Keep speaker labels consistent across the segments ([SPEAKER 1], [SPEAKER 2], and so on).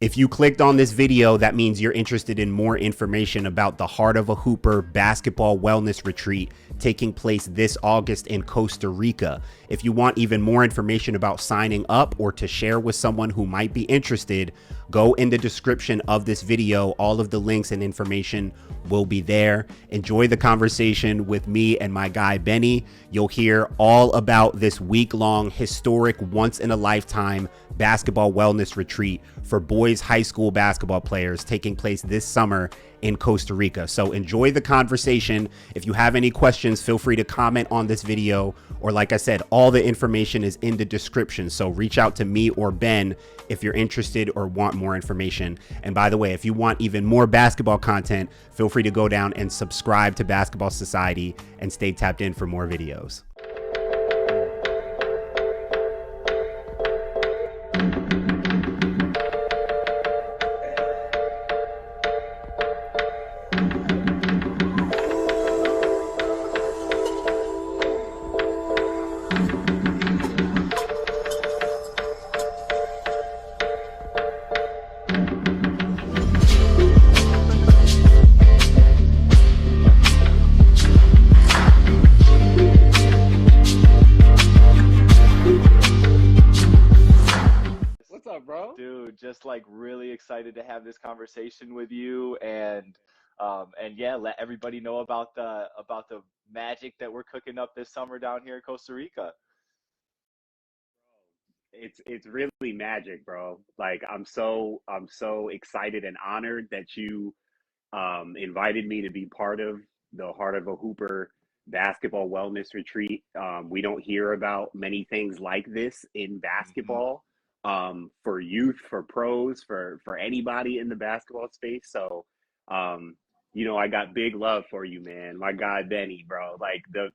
[SPEAKER 1] If you clicked on this video, that means you're interested in more information about the Heart of a Hooper basketball wellness retreat taking place this August in Costa Rica. If you want even more information about signing up or to share with someone who might be interested, go in the description of this video. All of the links and information will be there. Enjoy the conversation with me and my guy, Benny. You'll hear all about this week-long historic once-in-a-lifetime basketball wellness retreat for boys high school basketball players taking place this summer in Costa Rica. So enjoy the conversation. If you have any questions, feel free to comment on this video, or like I said, all the information is in the description. So reach out to me or Ben if you're interested or want more information. And by the way, if you want even more basketball content, feel free to go down and subscribe to Basketball Society and stay tapped in for more videos.
[SPEAKER 2] What's up, bro? Dude, just like really excited to have this conversation with you and yeah, let everybody know about the magic that we're cooking up this summer down here in Costa Rica.
[SPEAKER 1] It's really magic, bro. Like I'm so excited and honored that you invited me to be part of the Heart of a Hooper basketball wellness retreat. We don't hear about many things like this in
[SPEAKER 2] Hmm.
[SPEAKER 1] basketball, for youth, for pros, for anybody in the basketball space. So, um, I got big love for you, man. My guy Benny, bro. Like the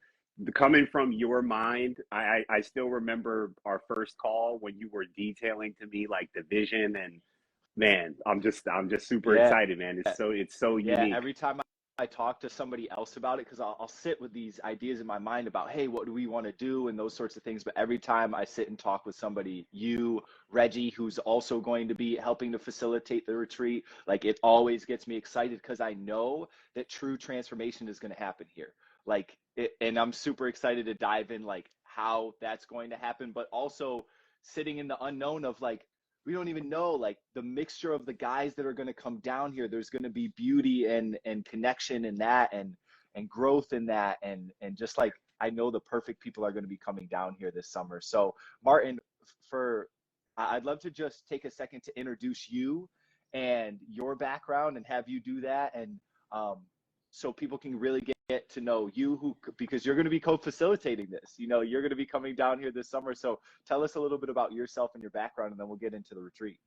[SPEAKER 1] coming from your mind, I still remember our first call when you were detailing to me like the vision, and man, I'm just super
[SPEAKER 2] Yeah.
[SPEAKER 1] excited, man. It's so
[SPEAKER 2] Yeah,
[SPEAKER 1] unique.
[SPEAKER 2] every time I talk to somebody else about it, because I'll sit with these ideas in my mind about, hey, what do we want to do and those sorts of things. But every time I sit and talk with somebody, you, Reggie, who's also going to be helping to facilitate the retreat, like it always gets me excited because I know that true transformation is going to happen here. And I'm super excited to dive in, like how that's going to happen, but also sitting in the unknown of like, we don't even know like the mixture of the guys that are going to come down here. There's going to be beauty and connection in that and growth in that and just like I know the perfect people are going to be coming down here this summer. So Martin, for I'd love to just take a second to introduce you and your background and have you do that and um, so people can really get to know you who because you're going to be co-facilitating this. You're going to be coming down here this summer. So tell us a little bit about yourself and your background, and then we'll get into the retreat.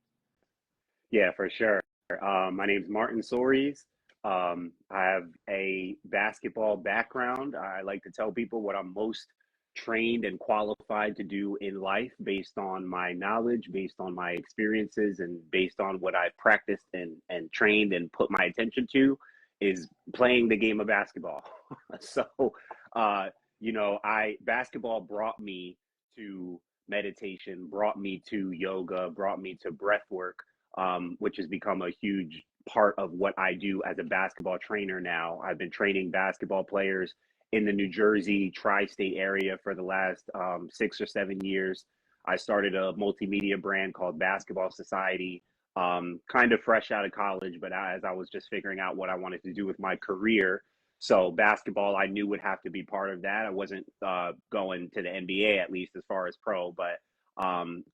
[SPEAKER 1] Yeah, for sure. My name's Martin Soaries. I have a basketball background. I like to tell people what I'm most trained and qualified to do in life based on my knowledge, based on my experiences, and based on what I've practiced and trained and put my attention to is playing the game of basketball. So, uh, I basketball brought me to meditation, brought me to yoga, brought me to breath work, which has become a huge part of what I do as a basketball trainer now. I've been training basketball players in the New Jersey tri state area for the last 6 or 7 years. I started a multimedia brand called Basketball Society, kind of fresh out of college, but as I was just figuring out what I wanted to do with my career. So basketball, I knew would have to be part of that. I wasn't going to the NBA, at least as far as pro, but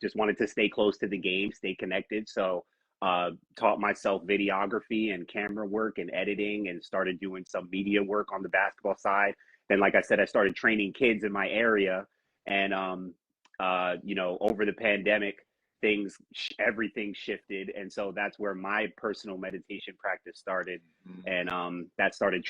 [SPEAKER 1] just wanted to stay close to the game, stay connected. So taught myself videography and camera work and editing, and started doing some media work on the basketball side. Then, like I said, I started training kids in my area, and over the pandemic, everything shifted, and so that's where my personal meditation practice started,
[SPEAKER 2] Mm.
[SPEAKER 1] and that started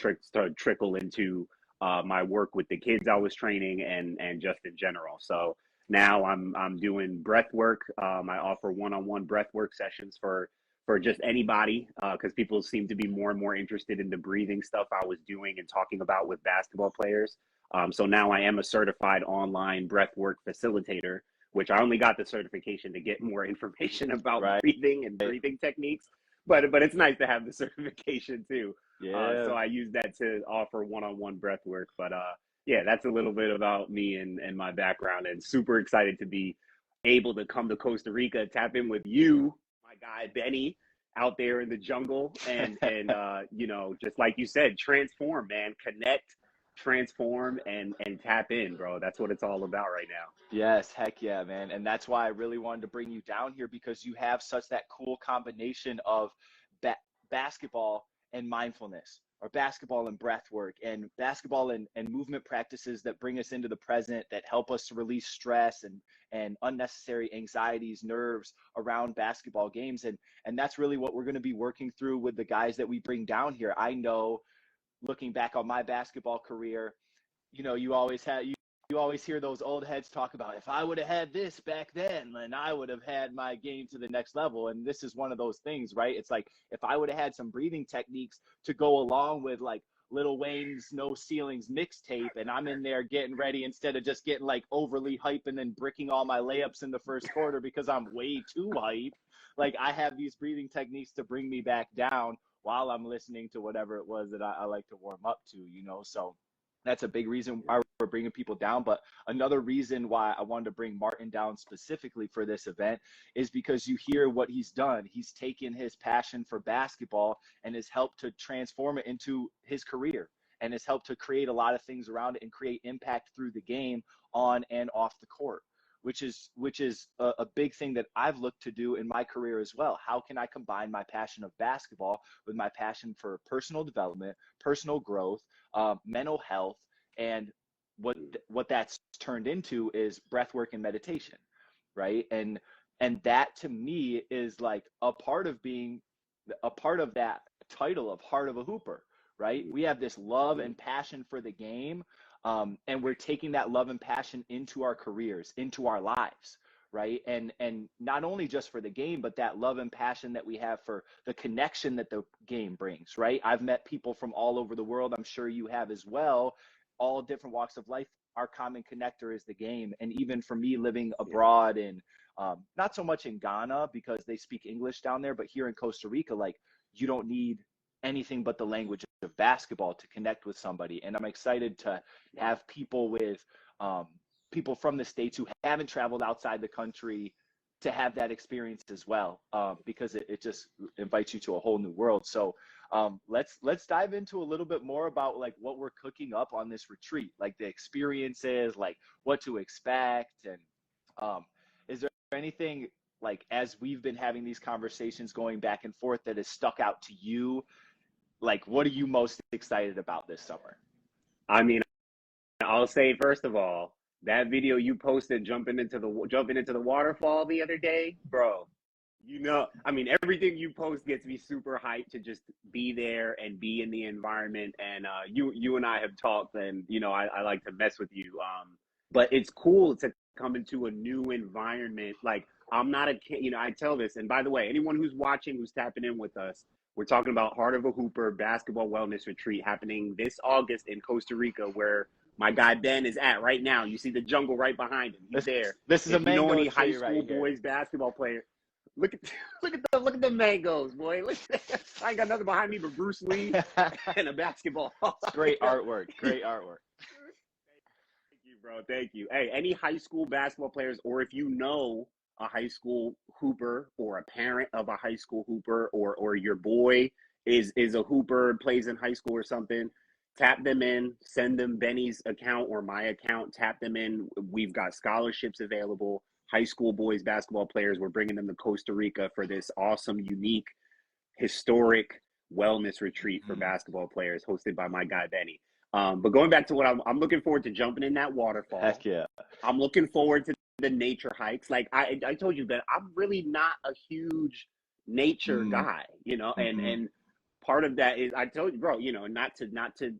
[SPEAKER 1] trickle into my work with the kids I was training, and just in general. So now I'm doing breath work. I offer one-on-one breath work sessions for just anybody, because people seem to be more and more interested in the breathing stuff I was doing and talking about with basketball players. So now I am a certified online breath work facilitator, which I only got the certification to get more information about
[SPEAKER 2] Right.
[SPEAKER 1] breathing and breathing techniques. But it's nice to have the certification too.
[SPEAKER 2] Yeah.
[SPEAKER 1] So I use that to offer one-on-one breath work. But yeah, that's a little bit about me and my background, and super excited to be able to come to Costa Rica, tap in with you, my guy Benny, out there in the jungle, and you know, just like you said, transform, man, connect, transform, and tap in, bro. That's what it's all about right now.
[SPEAKER 2] Yes, heck yeah, man. And that's why I really wanted to bring you down here, because you have such that cool combination of ba basketball and mindfulness, or basketball and breath work, and basketball and movement practices that bring us into the present, that help us to release stress and unnecessary anxieties, nerves around basketball games. And that's really what we're going to be working through with the guys that we bring down here. I know, looking back on my basketball career, you know, you always hear those old heads talk about, if I would have had this back then I would have had my game to the next level. And this is one of those things, right? It's like, if I would have had some breathing techniques to go along with like Lil Wayne's No Ceilings mixtape, and I'm in there getting ready, instead of just getting like overly hype and then bricking all my layups in the first quarter because I'm way too hype. Like, I have these breathing techniques to bring me back down while I'm listening to whatever it was that I like to warm up to, you know? So that's a big reason why we're bringing people down. But another reason why I wanted to bring Martin down specifically for this event is because you hear what he's done. He's taken his passion for basketball and has helped to transform it into his career, and has helped to create a lot of things around it and create impact through the game on and off the court, which is a big thing that I've looked to do in my career as well. How can I combine my passion of basketball with my passion for personal development, personal growth, mental health, and what that's turned into is breath work and meditation, right? And that to me is like a part of being a part of that title of Heart of a Hooper, right? We have this love and passion for the game, and we're taking that love and passion into our careers, into our lives, right? And not only just for the game, but that love and passion that we have for the connection that the game brings, right? I've met people from all over the world. I'm sure you have as well, all different walks of life. Our common connector is the game. And even for me, living abroad in not so much in Ghana because they speak English down there, but here in Costa Rica, like, you don't need anything but the language of basketball to connect with somebody. And I'm excited to have people with people from the States who haven't traveled outside the country to have that experience as well, because it just invites you to a whole new world. So let's dive into a little bit more about like what we're cooking up on this retreat, like the experiences, like what to expect. And is there anything, like, as we've been having these conversations going back and forth, that has stuck out to you? Like, what are you most excited about this summer?
[SPEAKER 1] I mean, I'll say first of all, that video you posted jumping into the waterfall the other day, bro. You know, I mean, everything you post gets me super hyped to just be there and be in the environment. And you and I have talked, and you know, I like to mess with you. But it's cool to come into a new environment. Like, I'm not a kid, you know. I tell this, and by the way, anyone who's watching, who's tapping in with us, we're talking about Heart of a Hooper basketball wellness retreat happening this August in Costa Rica, where my guy Ben is at right now. You see the jungle right behind him. He's there.
[SPEAKER 2] This is a
[SPEAKER 1] If you know
[SPEAKER 2] mango
[SPEAKER 1] any high
[SPEAKER 2] tree
[SPEAKER 1] school
[SPEAKER 2] right here.
[SPEAKER 1] boys basketball player, look at look at the mangoes, boy. Look at that. I ain't got nothing behind me but Bruce Lee and a basketball.
[SPEAKER 2] Great artwork. Great artwork.
[SPEAKER 1] Thank you, bro. Thank you. Hey, any high school basketball players, or if you know a high school hooper or a parent of a high school hooper, or your boy is a hooper, plays in high school or something, tap them in, send them Benny's account or my account, tap them in. We've got scholarships available. High school boys basketball players, we're bringing them to Costa Rica for this awesome, unique, historic wellness retreat for basketball players hosted by my guy Benny. But going back to what I'm looking forward to jumping in that waterfall.
[SPEAKER 2] Heck yeah.
[SPEAKER 1] I'm looking forward to the nature hikes. Like I told you, Ben, I'm really not a huge nature guy, you know, and part of that is, I told you, bro, you know, not to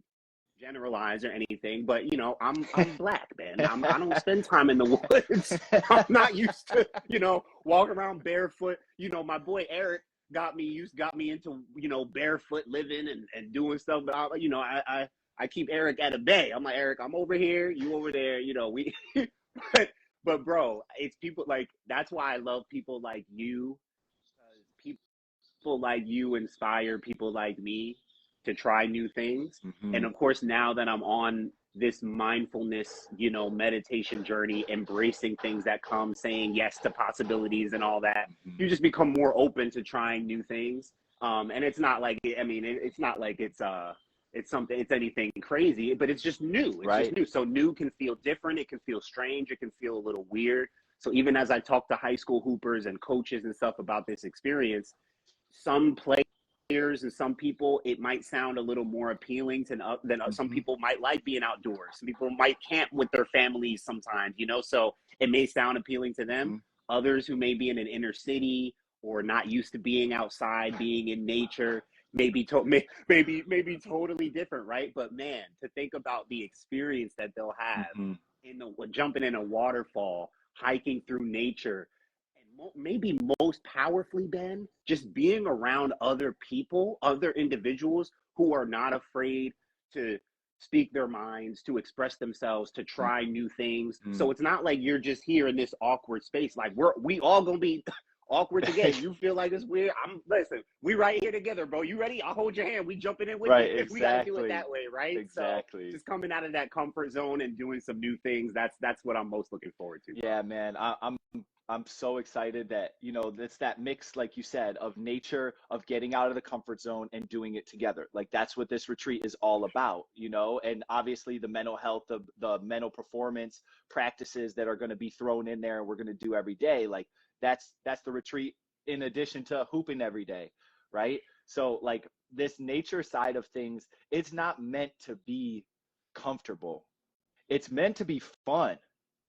[SPEAKER 1] generalize or anything, but you know, I'm black, man. I don't spend time in the woods. I'm not used to, you know, walking around barefoot. You know, my boy Eric got me into, you know, barefoot living and doing stuff. But you know, I keep Eric at a bay. I'm like, Eric, I'm over here, you over there. You know, we. but bro, it's people like that's why I love people like you. People like you inspire people like me to try new things. And
[SPEAKER 2] Hmm.
[SPEAKER 1] of course, now that I'm on this mindfulness, meditation journey, embracing things that come, saying yes to possibilities and all that,
[SPEAKER 2] Hmm.
[SPEAKER 1] you just become more open to trying new things. And it's not like, I mean, it's not like it's something, it's anything crazy, but it's just new. It's just
[SPEAKER 2] Right.
[SPEAKER 1] new. So new can feel different. It can feel strange. It can feel a little weird. So even as I talk to high school hoopers and coaches and stuff about this experience, some players and some people, it might sound a little more appealing than some
[SPEAKER 2] Hmm.
[SPEAKER 1] people might like being outdoors. Some people might camp with their families sometimes, so it may sound appealing to them.
[SPEAKER 2] Hmm.
[SPEAKER 1] Others who may be in an inner city or not used to being outside, being in nature, maybe totally different, right? But man, to think about the experience that they'll have
[SPEAKER 2] Hmm.
[SPEAKER 1] in the jumping in a waterfall, hiking through nature, and maybe most powerfully, Ben, just being around other people, other individuals who are not afraid to speak their minds, to express themselves, to try new things.
[SPEAKER 2] Hmm.
[SPEAKER 1] So it's not like you're just here in this awkward space. Like we all gonna be awkward together. You feel like it's weird. Listen, we right here together, bro. You ready? I'll hold your hand. We jumping in with you.
[SPEAKER 2] Right.
[SPEAKER 1] We got to do it
[SPEAKER 2] Exactly.
[SPEAKER 1] that way, right? So
[SPEAKER 2] Exactly.
[SPEAKER 1] just coming out of that comfort zone and doing some new things. That's what I'm most looking forward to, bro.
[SPEAKER 2] Yeah, man. I'm so excited that, it's that mix, like you said, of nature, of getting out of the comfort zone and doing it together. Like that's what this retreat is all about, and obviously the mental health, of the mental performance practices that are going to be thrown in there and we're going to do every day. Like that's the retreat in addition to hooping every day, right? So like this nature side of things, it's not meant to be comfortable. It's meant to be fun.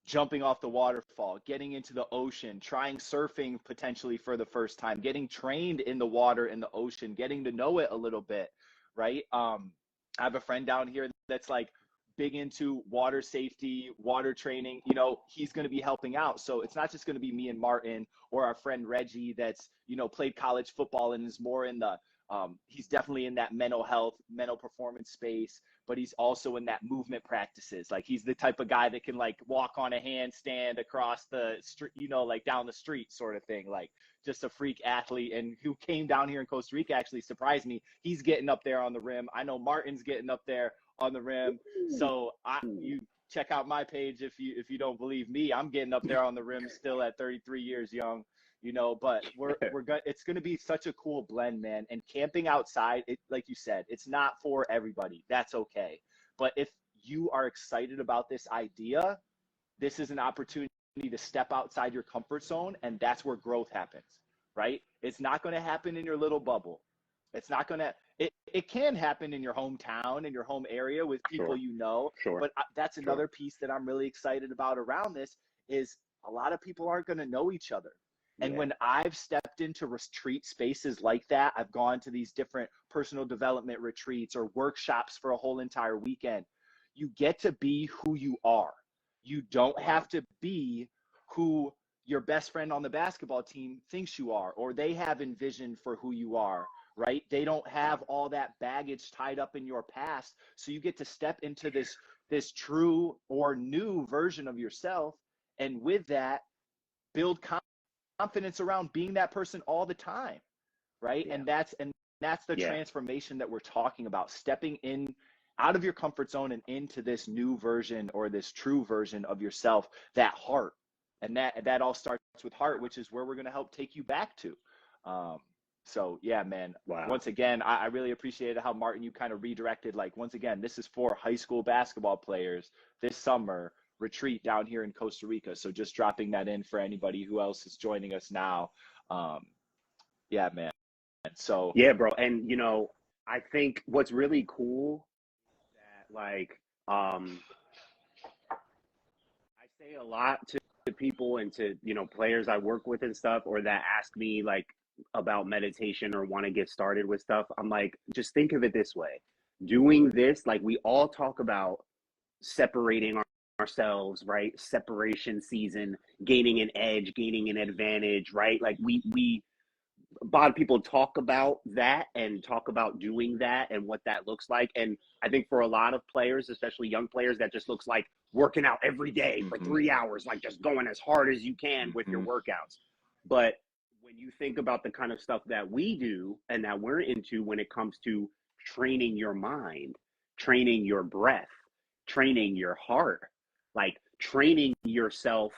[SPEAKER 2] Jumping off the waterfall, getting into the ocean, trying surfing potentially for the first time, getting trained in the water, in the ocean, getting to know it a little bit, right? I have a friend down here that's like big into water safety, water training. He's going to be helping out. So it's not just going to be me and Martin or our friend Reggie that's, played college football and is more in the, he's definitely in that mental health, mental performance space, but he's also in that movement practices. Like he's the type of guy that can like walk on a handstand across the street, like down the street sort of thing. Like just a freak athlete, and who came down here in Costa Rica actually surprised me. He's getting up there on the rim. I know Martin's getting up there on the rim. So you check out my page if you don't believe me. I'm getting up there on the rim still at 33 years young. But we're going it's going to be such a cool blend, man. And camping outside, it, like you said, it's not for everybody. That's okay. But if you are excited about this idea, this is an opportunity to step outside your comfort zone, and that's where growth happens, right? It's not going to happen in your little bubble. It's not going to it can happen in your hometown, in your home area with people
[SPEAKER 1] Sure, sure,
[SPEAKER 2] but that's
[SPEAKER 1] sure.
[SPEAKER 2] another piece that I'm really excited about around this is a lot of people aren't going to know each other. And
[SPEAKER 1] Yeah,
[SPEAKER 2] when I've stepped into retreat spaces like that, I've gone to these different personal development retreats or workshops for a whole entire weekend. You get to be who you are. You don't
[SPEAKER 1] wow.
[SPEAKER 2] have to be who your best friend on the basketball team thinks you are, or they have envisioned for who you are, right? They don't have all that baggage tied up in your past. So you get to step into this true or new version of yourself. And with that, build confidence around being that person all the time, right?
[SPEAKER 1] Yeah,
[SPEAKER 2] And that's the
[SPEAKER 1] yeah,
[SPEAKER 2] transformation that we're talking about, stepping in out of your comfort zone and into this new version or this true version of yourself, that heart. And that all starts with heart, which is where we're going to help take you back to. um, so yeah, man,
[SPEAKER 1] wow.
[SPEAKER 2] once again, I really appreciated how Martin, you kind of redirected, like, once again, this is for high school basketball players this summer retreat down here in Costa Rica. So just dropping that in for anybody who else is joining us now. um, yeah, man. So
[SPEAKER 1] Yeah, bro. And I think what's really cool that like I say a lot to people and to, players I work with and stuff, or that ask me like about meditation or want to get started with stuff. I'm like, just think of it this way. Doing this, like we all talk about separating ourselves, right? Separation season, gaining an edge, gaining an advantage, right? Like we a lot of people talk about that and talk about doing that and what that looks like. And I think for a lot of players, especially young players, that just looks like working out every day for
[SPEAKER 2] Mm-hmm.
[SPEAKER 1] 3 hours, like just going as hard as you can with your
[SPEAKER 2] Mm-hmm.
[SPEAKER 1] workouts. But when you think about the kind of stuff that we do and that we're into when it comes to training your mind, training your breath, training your heart, like training yourself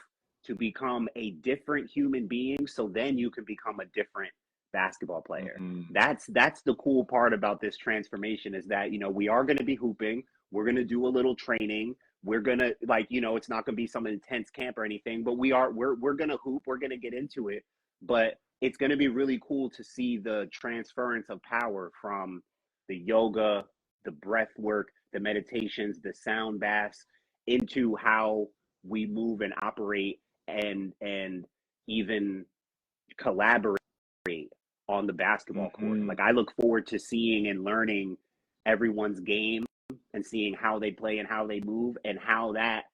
[SPEAKER 1] to become a different human being so then you can become a different basketball player.
[SPEAKER 2] Mm-hmm.
[SPEAKER 1] That's the cool part about this transformation is that, you know, we are going to be hooping, we're going to do a little training, we're going to, like, you know, it's not going to be some intense camp or anything, but we're going to hoop, we're going to get into it. But it's going to be really cool to see the transference of power from the yoga, the breath work, the meditations, the sound baths into how we move and operate and even collaborate on the basketball court.
[SPEAKER 2] Mm-hmm.
[SPEAKER 1] Like I look forward to seeing and learning everyone's game and seeing how they play and how they move and how that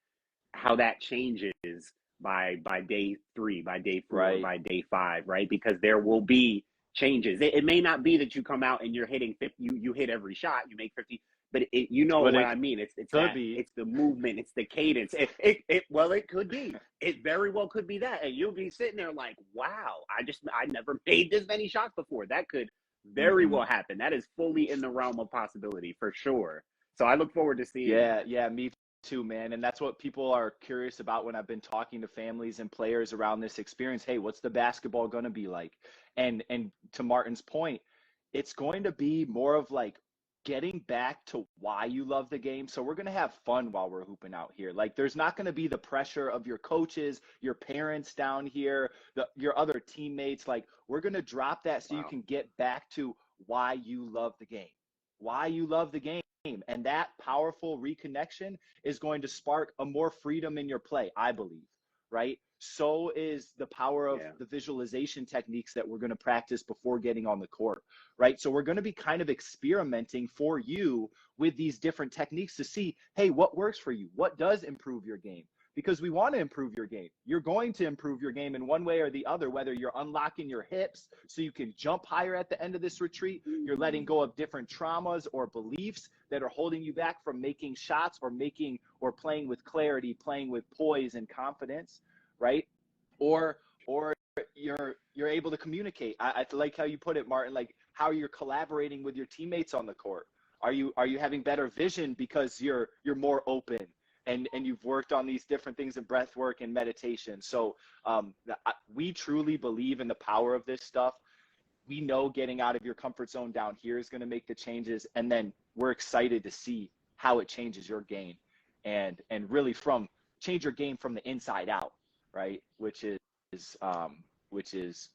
[SPEAKER 1] changes by day 3, by day 4,
[SPEAKER 2] Right.
[SPEAKER 1] by day 5, right? Because there will be changes. It may not be that you come out and you're hitting 50, you hit every shot, you make 50, but you know
[SPEAKER 2] But
[SPEAKER 1] what
[SPEAKER 2] it
[SPEAKER 1] I mean. It's
[SPEAKER 2] could
[SPEAKER 1] that
[SPEAKER 2] be.
[SPEAKER 1] it's the movement, it's the cadence. It well, it could be. It very well could be that, and you'll be sitting there like, wow, I never made this many shots before. That could very
[SPEAKER 2] Mm-hmm.
[SPEAKER 1] well happen. That is fully in the realm of possibility for sure. So I look forward to seeing
[SPEAKER 2] Yeah,
[SPEAKER 1] that.
[SPEAKER 2] yeah, me too, man. And that's what people are curious about when I've been talking to families and players around this experience. Hey, what's the basketball going to be like? And to Martin's point, it's going to be more of like getting back to why you love the game. So we're going to have fun while we're hooping out here. Like there's not going to be the pressure of your coaches, your parents down here, your other teammates. Like we're going to drop that so you
[SPEAKER 1] Wow.
[SPEAKER 2] can get back to why you love the game. Why you love the game. And that powerful reconnection is going to spark a more freedom in your play, I believe, right? So is the power of
[SPEAKER 1] Yeah.
[SPEAKER 2] the visualization techniques that we're going to practice before getting on the court, right? So we're going to be kind of experimenting for you with these different techniques to see, hey, what works for you? What does improve your game? Because we want to improve your game. You're going to improve your game in one way or the other, whether you're unlocking your hips so you can jump higher at the end of this retreat, you're letting go of different traumas or beliefs that are holding you back from making shots or playing with clarity, playing with poise and confidence, right? Or you're able to communicate. I like how you put it, Martin, like how you're collaborating with your teammates on the court. Are you having better vision because you're more open and you've worked on these different things in breath work and meditation. So we truly believe in the power of this stuff. We know getting out of your comfort zone down here is going to make the changes, and then we're excited to see how it changes your game and really from change your game from the inside out, right? Um, which is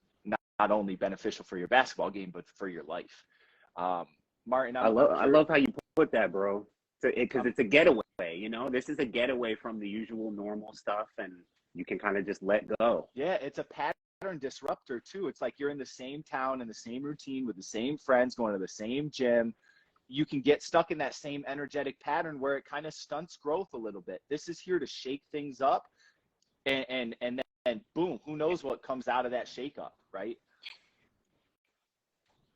[SPEAKER 2] not only beneficial for your basketball game but for your life. um, Martin, I'm
[SPEAKER 1] I
[SPEAKER 2] curious.
[SPEAKER 1] love how you put that, bro. Because
[SPEAKER 2] I'm
[SPEAKER 1] it's a getaway, you know. This is a getaway from the usual normal stuff, and you can kind of just let go.
[SPEAKER 2] Yeah, it's a pattern disruptor too. It's like you're in the same town in the same routine with the same friends, going to the same gym. You can get stuck in that same energetic pattern where it kind of stunts growth a little bit. This is here to shake things up, and then boom, who knows what comes out of that shake up, right?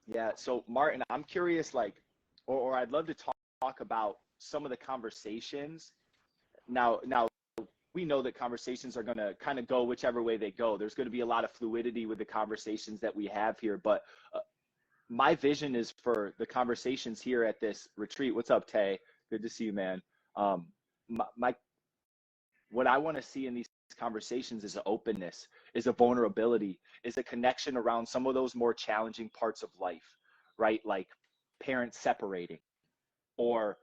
[SPEAKER 2] Yeah. So Martin, I'm curious, like, or I'd love to talk about some of the conversations. Now we know that conversations are going to kind of go whichever way they go. There's going to be a lot of fluidity with the conversations that we have here, but my vision is for the conversations here at this retreat. What's up, Tay? Good to see you, man. Um, my what I want to see in these conversations is an openness, is a vulnerability, is a connection around some of those more challenging parts of life, right? Like parents separating or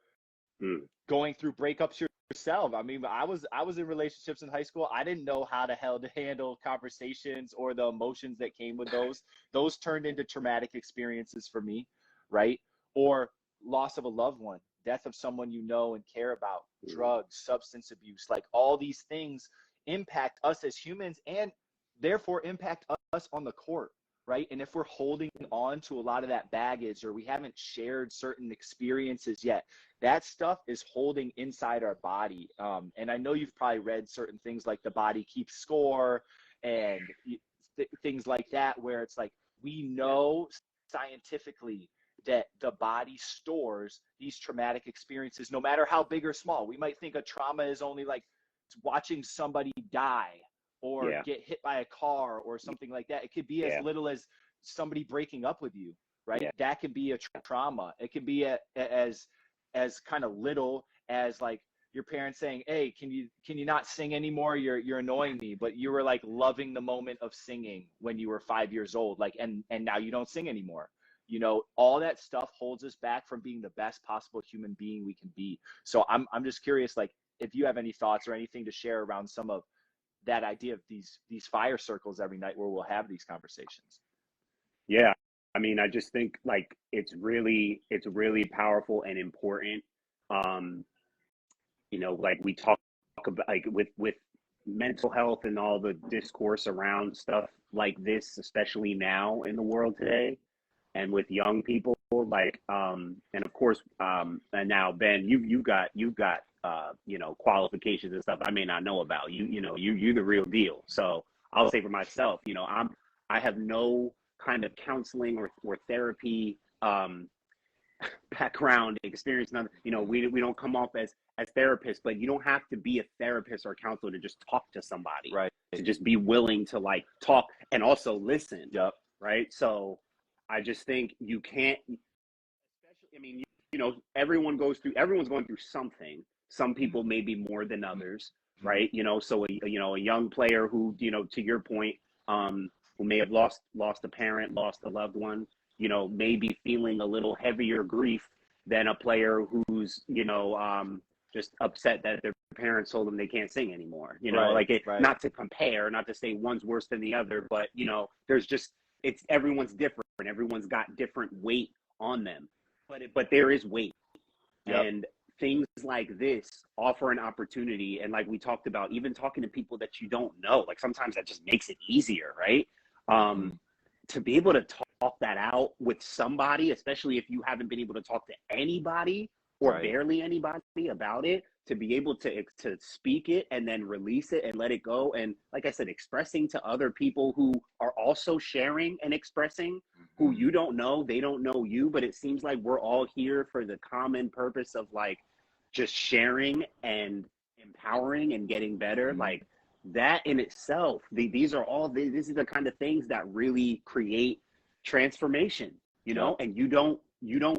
[SPEAKER 1] Mm.
[SPEAKER 2] going through breakups yourself. I mean, I was in relationships in high school. I didn't know how to handle conversations or the emotions that came with those. Those turned into traumatic experiences for me, right? Or loss of a loved one, death of someone you know and care about,
[SPEAKER 1] Mm.
[SPEAKER 2] drugs, substance abuse, like all these things impact us as humans and therefore impact us on the court, right? And if we're holding on to a lot of that baggage or we haven't shared certain experiences yet, that stuff is holding inside our body. And I know you've probably read certain things like the body keeps score and things like that, where it's like we
[SPEAKER 1] Yeah.
[SPEAKER 2] know scientifically that the body stores these traumatic experiences, no matter how big or small. We might think a trauma is only like watching somebody die or
[SPEAKER 1] Yeah.
[SPEAKER 2] get hit by a car or something like that. It could be as
[SPEAKER 1] Yeah.
[SPEAKER 2] little as somebody breaking up with you, right?
[SPEAKER 1] Yeah.
[SPEAKER 2] That could be a trauma. It could be as kind of little as like your parents saying, "Hey, can you not sing anymore? You're annoying me." But you were like loving the moment of singing when you were 5 years old, like, and now you don't sing anymore. You know, all that stuff holds us back from being the best possible human being we can be. So I'm just curious, like, if you have any thoughts or anything to share around some of that idea of these fire circles every night where we'll have these conversations.
[SPEAKER 1] Yeah. I mean, I just think like it's really powerful and important. Um, like we talk about like with mental health and all the discourse around stuff like this, especially now in the world today, and with young people, like and of course, and now Ben, you've got qualifications and stuff I may not know about. You're the real deal. So I'll say for myself, I have no kind of counseling or therapy background experience. None, we don't come off as therapists, but you don't have to be a therapist or a counselor to just talk to somebody,
[SPEAKER 2] Right.
[SPEAKER 1] to just be willing to like talk and also listen.
[SPEAKER 2] Yep.
[SPEAKER 1] Right. So I just think you can't, especially, I mean, everyone's going through something. Some people maybe more than others, right? So a young player who, to your point, who may have lost a parent, lost a loved one, may be feeling a little heavier grief than a player who's, just upset that their parents told them they can't sing anymore.
[SPEAKER 2] Right,
[SPEAKER 1] Like it,
[SPEAKER 2] right.
[SPEAKER 1] not to compare, not to say one's worse than the other, but there's just, it's everyone's different. Everyone's got different weight on them, but there is weight.
[SPEAKER 2] Yep.
[SPEAKER 1] And things like this offer an opportunity. And like we talked about, even talking to people that you don't know, like sometimes that just makes it easier, right? To be able to talk that out with somebody, especially if you haven't been able to talk to anybody or
[SPEAKER 2] Right.
[SPEAKER 1] barely anybody about it, to be able to speak it and then release it and let it go. And like I said, expressing to other people who are also sharing and expressing, who you don't know, they don't know you, but it seems like we're all here for the common purpose of like just sharing and empowering and getting better. Like that in itself, this is the kind of things that really create transformation,
[SPEAKER 2] Yep.
[SPEAKER 1] and you don't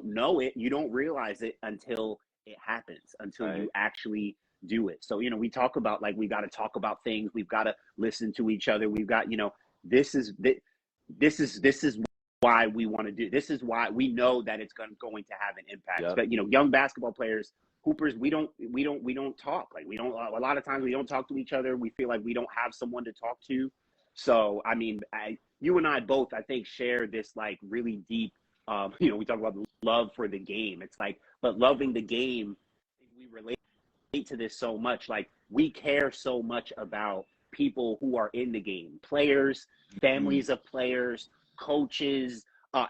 [SPEAKER 1] know it, you don't realize it until it happens, until
[SPEAKER 2] Right.
[SPEAKER 1] you actually do it. So we talk about like we got to talk about things, we've got to listen to each other, we've got this is why we want to do this, is why we know that it's going to have an impact.
[SPEAKER 2] Yep.
[SPEAKER 1] But young basketball players, hoopers, we don't talk, like we don't, a lot of times we don't talk to each other, we feel like we don't have someone to talk to. So I mean, you and I both, I think, share this like really deep we talk about love for the game. It's like, but loving the game, we relate to this so much. Like we care so much about people who are in the game, players, families of players, coaches,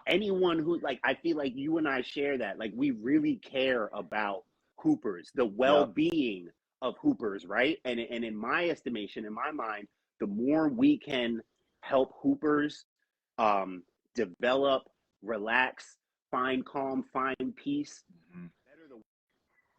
[SPEAKER 1] anyone who, like, I feel like you and I share that. Like we really care about hoopers, the
[SPEAKER 2] Yep.
[SPEAKER 1] well-being of hoopers, right? And in my estimation, in my mind, the more we can help hoopers develop, relax, find calm, find peace, better the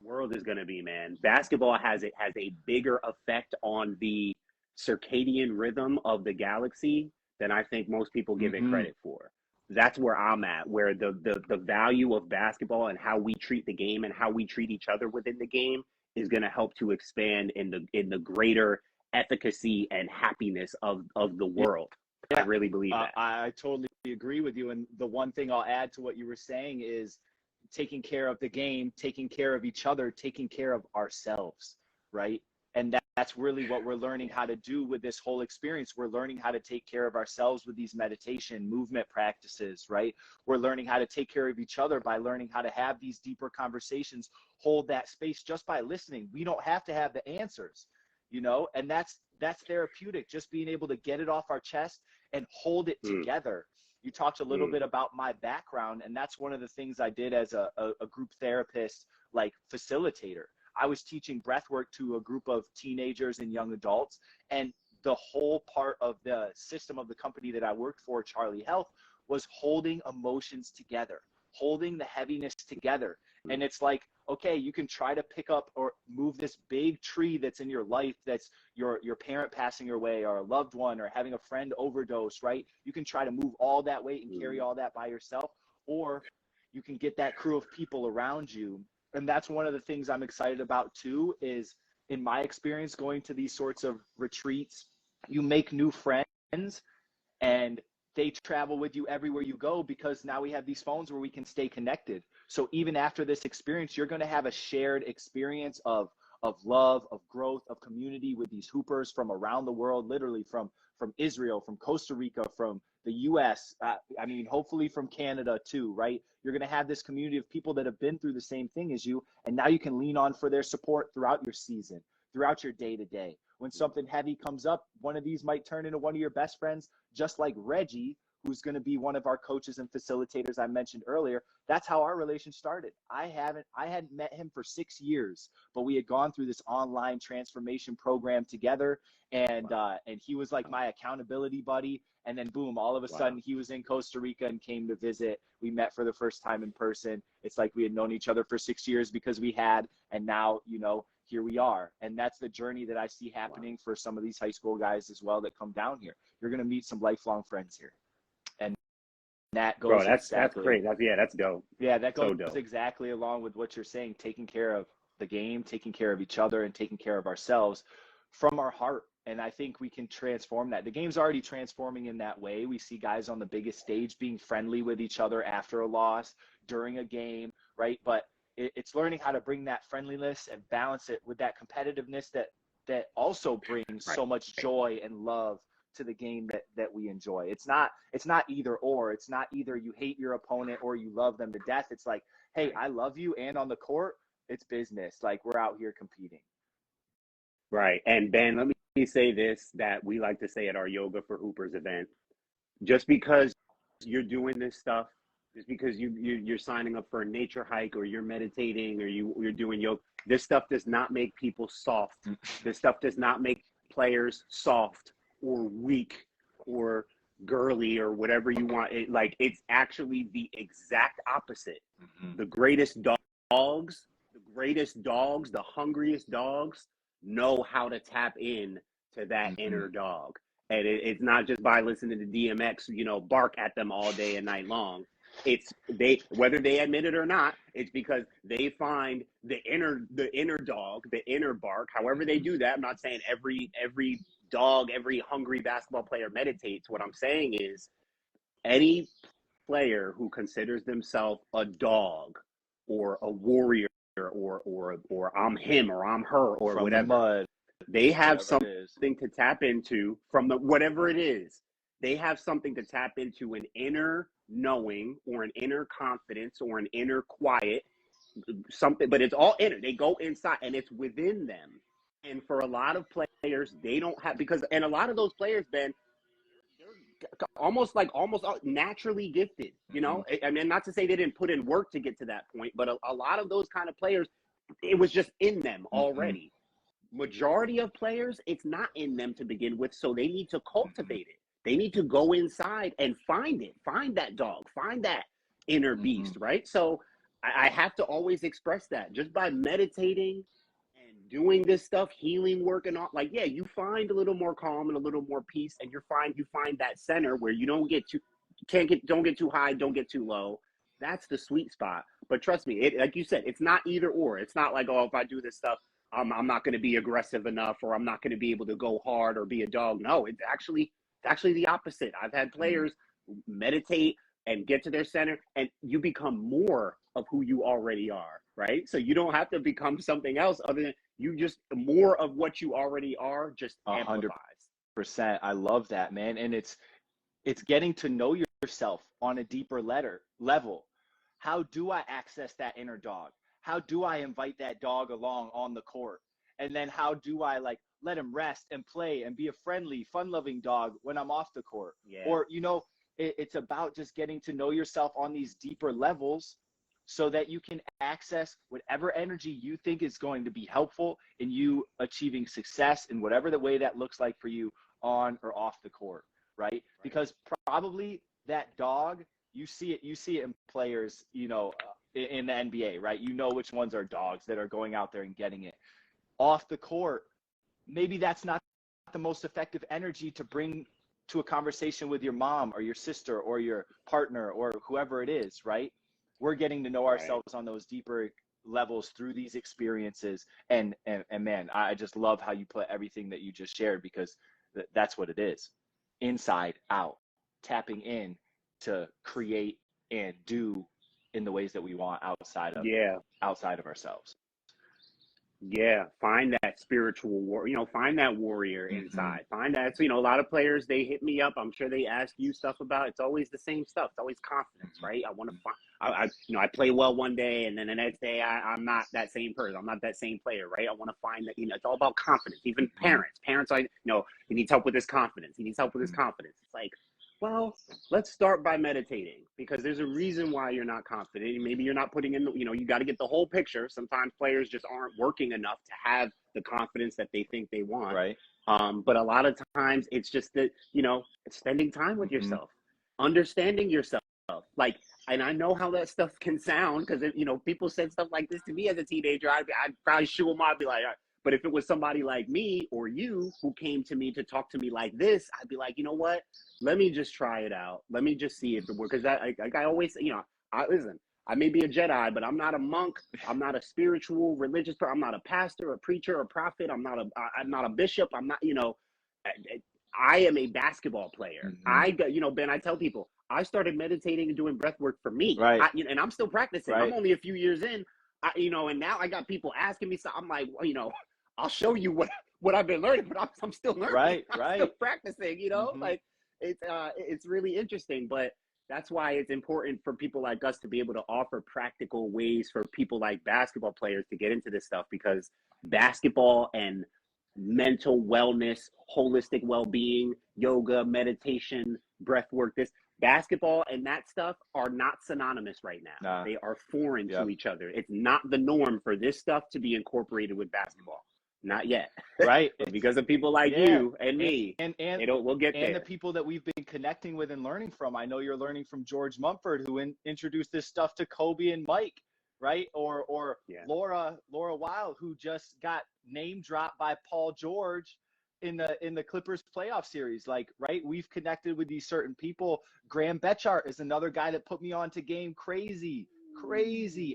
[SPEAKER 1] world is going to be, man. Basketball has a bigger effect on the circadian rhythm of the galaxy than I think most people give it credit for. That's where I'm at, where the value of basketball and how we treat the game and how we treat each other within the game is going to help to expand in the greater efficacy and happiness of the world.
[SPEAKER 2] Yeah.
[SPEAKER 1] I really believe that.
[SPEAKER 2] I totally agree with you. And the one thing I'll add to what you were saying is taking care of the game, taking care of each other, taking care of ourselves, right? And that's really what we're learning how to do with this whole experience. We're learning how to take care of ourselves with these meditation, movement practices, right? We're learning how to take care of each other by learning how to have these deeper conversations, hold that space just by listening. We don't have to have the answers, and that's therapeutic, just being able to get it off our chest and hold it together. You talked a little bit about my background, and that's one of the things I did as a group therapist, like facilitator. I was teaching breath work to a group of teenagers and young adults, and the whole part of the system of the company that I worked for, Charlie Health, was holding emotions together, holding the heaviness together. And it's like, okay, you can try to pick up or move this big tree that's in your life, that's your parent passing away, or a loved one, or having a friend overdose, right? You can try to move all that weight and carry all that by yourself, or you can get that crew of people around you. And that's one of the things I'm excited about too, is in my experience going to these sorts of retreats, you make new friends and they travel with you everywhere you go, because now we have these phones where we can stay connected. So even after this experience, you're going to have a shared experience of love, of growth, of community with these hoopers from around the world, literally from Israel, from Costa Rica, from the US, I mean, hopefully from Canada too, right? You're going to have this community of people that have been through the same thing as you, and now you can lean on for their support throughout your season, throughout your day to day. When something heavy comes up, one of these might turn into one of your best friends, just like Reggie, who's going to be one of our coaches and facilitators I mentioned earlier. That's how our relation started. I hadn't met him for 6 years, but we had gone through this online transformation program together, and he was like my accountability buddy. And then boom, all of a sudden he was in Costa Rica and came to visit. We met for the first time in person. It's like we had known each other for 6 years because we had, and now, you know, here we are. And that's the journey that I see happening for some of these high school guys as well that come down here. You're going to meet some lifelong friends here. And that goes
[SPEAKER 1] That's
[SPEAKER 2] exactly,
[SPEAKER 1] great. That's dope.
[SPEAKER 2] yeah, that goes
[SPEAKER 1] So dope.
[SPEAKER 2] exactly along with what you're saying, taking care of the game, taking care of each other, and taking care of ourselves from our heart. And I think we can transform that. The game's already transforming in that way. We see guys on the biggest stage being friendly with each other after a loss, during a game, right? But it's learning how to bring that friendliness and balance it with that competitiveness that also brings so much joy and love to the game that we enjoy. It's not either or. It's not either you hate your opponent or you love them to death. It's like, hey, I love you, and on the court, it's business. Like, we're out here competing.
[SPEAKER 1] Right. And Ben, let me say this that we like to say at our Yoga for Hoopers event. Just because you're doing this stuff, just because you're signing up for a nature hike, or you're meditating, or you're doing yoga, this stuff does not make people soft. This stuff does not make players soft or weak or girly or whatever you want. It's actually the exact opposite.
[SPEAKER 2] Mm-hmm.
[SPEAKER 1] The greatest dogs, the hungriest dogs know how to tap in to that inner dog. And it's not just by listening to DMX, bark at them all day and night long. It's whether they admit it or not, it's because they find the inner dog, the inner bark. However they do that, I'm not saying every dog, every hungry basketball player meditates. What I'm saying is any player who considers themselves a dog or a warrior or I'm him or I'm her or
[SPEAKER 2] From
[SPEAKER 1] whatever,
[SPEAKER 2] the mud,
[SPEAKER 1] they have something to tap into from whatever it is. They have something to tap into, an inner knowing or an inner confidence or an inner quiet, something, but it's all inner. They go inside and it's within them. And for a lot of players, they don't have, and a lot of those players, Ben, they're almost naturally gifted, I mean, not to say they didn't put in work to get to that point, but a lot of those kind of players, it was just in them already. Majority of players, it's not in them to begin with, so they need to cultivate it. They need to go inside and find that dog, find that inner beast, right? So I have to always express that just by meditating and doing this stuff, healing work and all. You find a little more calm and a little more peace, and you find that center where you don't get too high, don't get too low. That's the sweet spot. But trust me, like you said, it's not either or. It's not like, oh, if I do this stuff, I'm not going to be aggressive enough, or I'm not going to be able to go hard or be a dog. No, it's actually the opposite. I've had players meditate and get to their center, and you become more of who you already are, right? So you don't have to become something else other than you, just more of what you already are, just amplifies.
[SPEAKER 2] 100%. I love that, man. And it's getting to know yourself on a deeper level. How do I access that inner dog? How do I invite that dog along on the court? And then how do I let him rest and play and be a friendly, fun-loving dog when I'm off the court?
[SPEAKER 1] Yeah.
[SPEAKER 2] Or, it's about just getting to know yourself on these deeper levels so that you can access whatever energy you think is going to be helpful in you achieving success in whatever the way that looks like for you on or off the court, right? Because probably that dog You see it in players, you know, in the NBA, right? You know which ones are dogs that are going out there and getting it. Off the court, maybe that's not the most effective energy to bring to a conversation with your mom or your sister or your partner or whoever it is, right? We're getting to know
[SPEAKER 1] Right.
[SPEAKER 2] ourselves on those deeper levels through these experiences. And man, I just love how you put everything that you just shared, because that's what it is. Inside out, tapping in to create and do in the ways that we want
[SPEAKER 1] Yeah.
[SPEAKER 2] outside of ourselves.
[SPEAKER 1] Yeah, find that spiritual war, find that warrior
[SPEAKER 2] Mm-hmm.
[SPEAKER 1] inside. Find that, so, a lot of players, they hit me up. I'm sure they ask you stuff about, it's always the same stuff. It's always confidence, right? I want to find, I play well one day, and then the next day I'm not that same person. I'm not that same player, right? I want to find that, it's all about confidence. Even
[SPEAKER 2] Mm-hmm.
[SPEAKER 1] parents, he needs help with his confidence. He needs help with his confidence. It's like, well, let's start by meditating, because there's a reason why you're not confident. Maybe you're not putting in, you got to get the whole picture. Sometimes players just aren't working enough to have the confidence that they think they want.
[SPEAKER 2] Right.
[SPEAKER 1] But a lot of times it's just that, it's spending time with
[SPEAKER 2] Mm-hmm.
[SPEAKER 1] yourself, understanding yourself. Like, and I know how that stuff can sound, because, people said stuff like this to me as a teenager. I'd probably shoo them out. I'd be like, all right. But if it was somebody like me or you who came to me to talk to me like this, I'd be like, you know what? Let me just try it out. Let me just see if it works. Because like I always say, listen, I may be a Jedi, but I'm not a monk. I'm not a spiritual, religious person. I'm not a pastor, a preacher, a prophet. I'm not a bishop. I'm not, I am a basketball player.
[SPEAKER 2] Mm-hmm.
[SPEAKER 1] I got, Ben, I tell people, I started meditating and doing breath work for me.
[SPEAKER 2] Right.
[SPEAKER 1] And I'm still practicing.
[SPEAKER 2] Right.
[SPEAKER 1] I'm only a few years in. And now I got people asking me, so I'm like, well, I'll show you what I've been learning, but I'm still learning.
[SPEAKER 2] Right.
[SPEAKER 1] I'm
[SPEAKER 2] Right.
[SPEAKER 1] still practicing,
[SPEAKER 2] Mm-hmm.
[SPEAKER 1] like it's really interesting. But that's why it's important for people like us to be able to offer practical ways for people like basketball players to get into this stuff, because basketball and mental wellness, holistic well-being, yoga, meditation, breath work, this basketball and that stuff are not synonymous right now.
[SPEAKER 2] Nah.
[SPEAKER 1] They are foreign
[SPEAKER 2] Yep.
[SPEAKER 1] to each other. It's not the norm for this stuff to be incorporated with basketball. Not yet.
[SPEAKER 2] Right.
[SPEAKER 1] But because of people like
[SPEAKER 2] Yeah.
[SPEAKER 1] you and me,
[SPEAKER 2] and
[SPEAKER 1] we'll get there.
[SPEAKER 2] the people that we've been connecting with and learning from. I know you're learning from George Mumford, who introduced this stuff to Kobe and Mike, right? Or
[SPEAKER 1] Yeah.
[SPEAKER 2] Laura Wild, who just got name dropped by Paul George in the Clippers playoff series. Like, right? We've connected with these certain people. Graham Betchart is another guy that put me on to Game Crazy,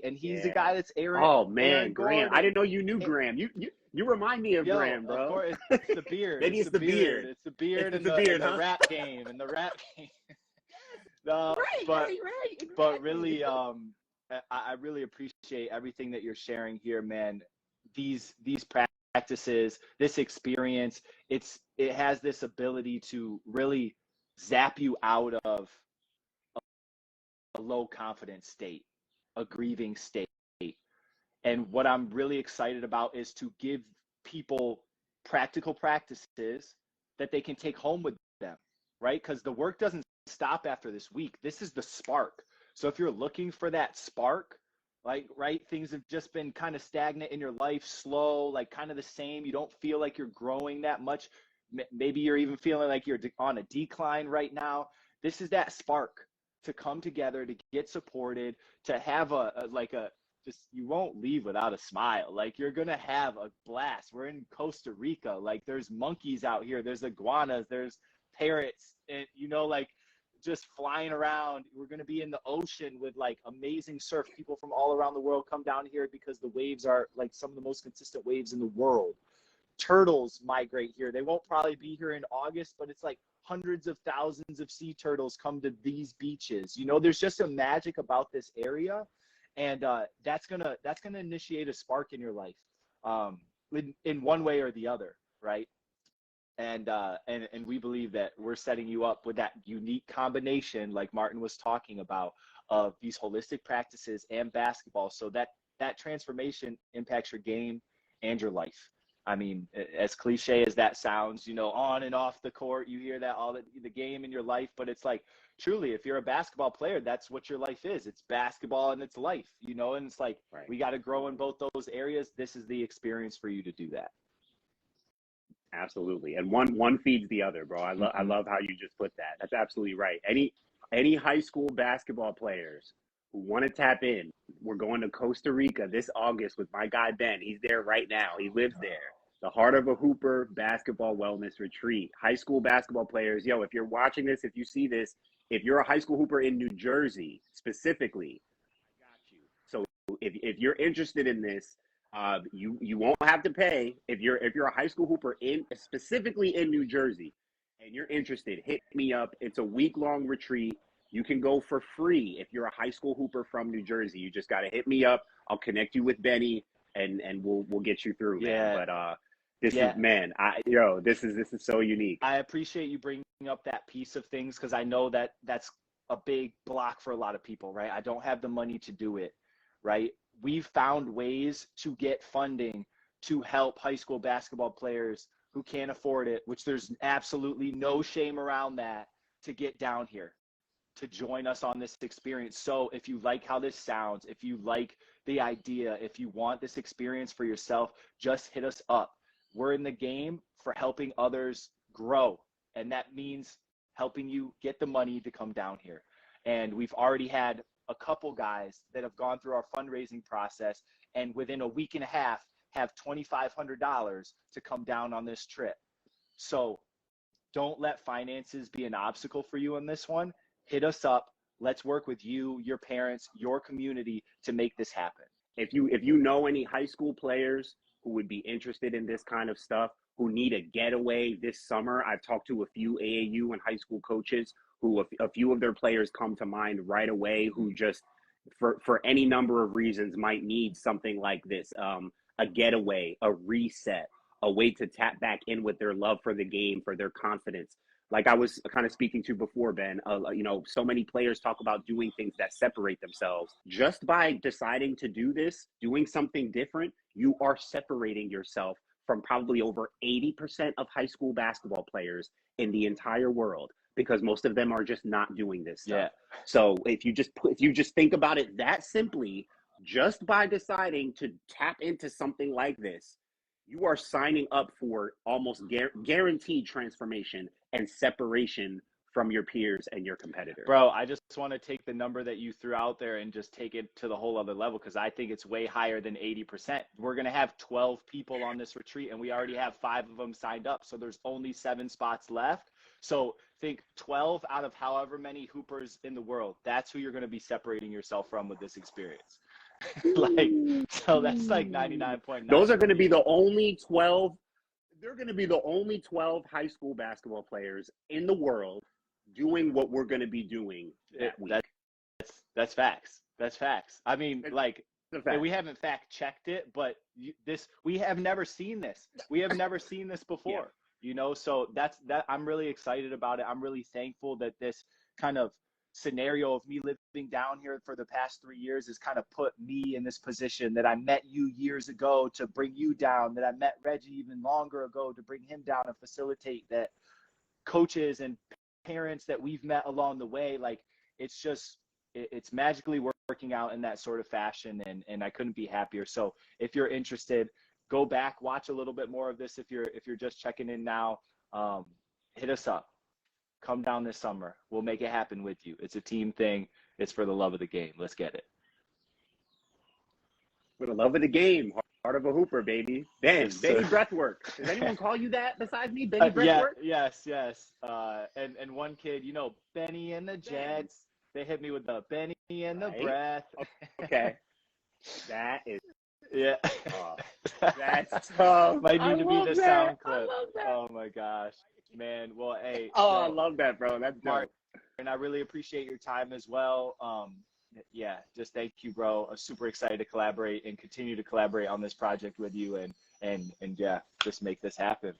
[SPEAKER 2] and he's the guy that's
[SPEAKER 1] Oh man,
[SPEAKER 2] Aaron
[SPEAKER 1] Graham!
[SPEAKER 2] Gordon.
[SPEAKER 1] I didn't know you knew Graham. You remind me of Graham, bro.
[SPEAKER 2] Of course, it's the beard.
[SPEAKER 1] Maybe it's the beard.
[SPEAKER 2] It's the beard
[SPEAKER 1] It's
[SPEAKER 2] and
[SPEAKER 1] the beard,
[SPEAKER 2] the
[SPEAKER 1] huh?
[SPEAKER 2] rap game and the rap game.
[SPEAKER 1] Right.
[SPEAKER 2] But really, I really appreciate everything that you're sharing here, man. These practices, this experience, it has this ability to really zap you out of a low confidence state, a grieving state. And what I'm really excited about is to give people practical practices that they can take home with them, right? Because the work doesn't stop after this week. This is the spark. So if you're looking for that spark, like, right, things have just been kind of stagnant in your life, slow, like kind of the same. You don't feel like you're growing that much. Maybe you're even feeling like you're on a decline right now. This is that spark to come together, to get supported, to have just, you won't leave without a smile. Like, you're gonna have a blast. We're in Costa Rica. Like, there's monkeys out here, there's iguanas, there's parrots, and like just flying around. We're gonna be in the ocean with like amazing surf. People from all around the world come down here because the waves are like some of the most consistent waves in the world. Turtles migrate here. They won't probably be here in August, but it's like hundreds of thousands of sea turtles come to these beaches. There's just a magic about this area. And that's gonna initiate a spark in your life, in one way or the other, right? And we believe that we're setting you up with that unique combination, like Martin was talking about, of these holistic practices and basketball, so that transformation impacts your game and your life. I mean, as cliche as that sounds, on and off the court, you hear that all the game in your life, but it's like, truly, if you're a basketball player, that's what your life is. It's basketball and it's life, and it's like, right, we got to grow in both those areas. This is the experience for you to do that.
[SPEAKER 1] Absolutely. And one feeds the other, bro. I love how you just put that. That's absolutely right. Any high school basketball players who want to tap in, we're going to Costa Rica this August with my guy Ben. He's there right now. He lives there. The Heart of a Hooper Basketball Wellness Retreat. High school basketball players, yo, if you're watching this, if you see this, if you're a high school hooper in New Jersey specifically, I got you. So if you're interested in this, you won't have to pay. If you're a high school hooper in specifically in New Jersey and you're interested, hit me up. It's a week-long retreat. You can go for free if you're a high school hooper from New Jersey. You just got to hit me up. I'll connect you with Benny, and we'll get you through, man.
[SPEAKER 2] Yeah.
[SPEAKER 1] But this
[SPEAKER 2] Yeah.
[SPEAKER 1] is, man, this is so unique.
[SPEAKER 2] I appreciate you bringing up that piece of things because I know that that's a big block for a lot of people, right? I don't have the money to do it, right? We've found ways to get funding to help high school basketball players who can't afford it, which there's absolutely no shame around that, to get down here, to join us on this experience. So if you like how this sounds, if you like the idea, if you want this experience for yourself, just hit us up. We're in the game for helping others grow. And that means helping you get the money to come down here. And we've already had a couple guys that have gone through our fundraising process and within a week and a half have $2,500 to come down on this trip. So don't let finances be an obstacle for you on this one. Hit us up. Let's work with you, your parents, your community to make this happen.
[SPEAKER 1] If you know any high school players who would be interested in this kind of stuff, who need a getaway this summer, I've talked to a few AAU and high school coaches who a few of their players come to mind right away who just for any number of reasons might need something like this, a getaway, a reset, a way to tap back in with their love for the game, for their confidence. Like I was kind of speaking to before, Ben, so many players talk about doing things that separate themselves. Just by deciding to do this, doing something different, you are separating yourself from probably over 80% of high school basketball players in the entire world, because most of them are just not doing this stuff.
[SPEAKER 2] Yeah.
[SPEAKER 1] So if you just think about it that simply, just by deciding to tap into something like this, you are signing up for almost guaranteed transformation and separation from your peers and your competitors.
[SPEAKER 2] Bro, I just want to take the number that you threw out there and just take it to the whole other level because I think it's way higher than 80%. We're going to have 12 people on this retreat and we already have 5 of them signed up. So there's only 7 spots left. So think 12 out of however many hoopers in the world. That's who you're going to be separating yourself from with this experience. So that's like 99.9.
[SPEAKER 1] Those are going to be the only 12. They're going to be the only 12 high school basketball players in the world doing what we're going to be doing that week.
[SPEAKER 2] That's facts. That's facts. I mean, we haven't fact checked it, but we have never seen this. We have never seen this before. Yeah. So that I'm really excited about it. I'm really thankful that this kind of scenario of me living down here for the past 3 years has kind of put me in this position, that I met you years ago to bring you down, that I met Reggie even longer ago to bring him down and facilitate that. Coaches and parents that we've met along the way, like it's magically working out in that sort of fashion, and I couldn't be happier. So if you're interested, go back, watch a little bit more of this. If you're just checking in now, hit us up. Come down this summer. We'll make it happen with you. It's a team thing. It's for the love of the game. Let's get it.
[SPEAKER 1] For the love of the game. Heart of a Hooper, baby. Benny Breathwork. Does anyone call you that besides me? Benny Breathwork?
[SPEAKER 2] Yes. And one kid, Benny and the Jets. They hit me with the Benny and the breath.
[SPEAKER 1] Okay. That is.
[SPEAKER 2] Yeah.
[SPEAKER 1] That's tough.
[SPEAKER 2] Might need to be the sound clip. Oh my gosh. Man, well, hey.
[SPEAKER 1] I love that, bro. That's dope.
[SPEAKER 2] And I really appreciate your time as well. Just thank you, bro. I'm super excited to collaborate and continue to collaborate on this project with you and just make this happen.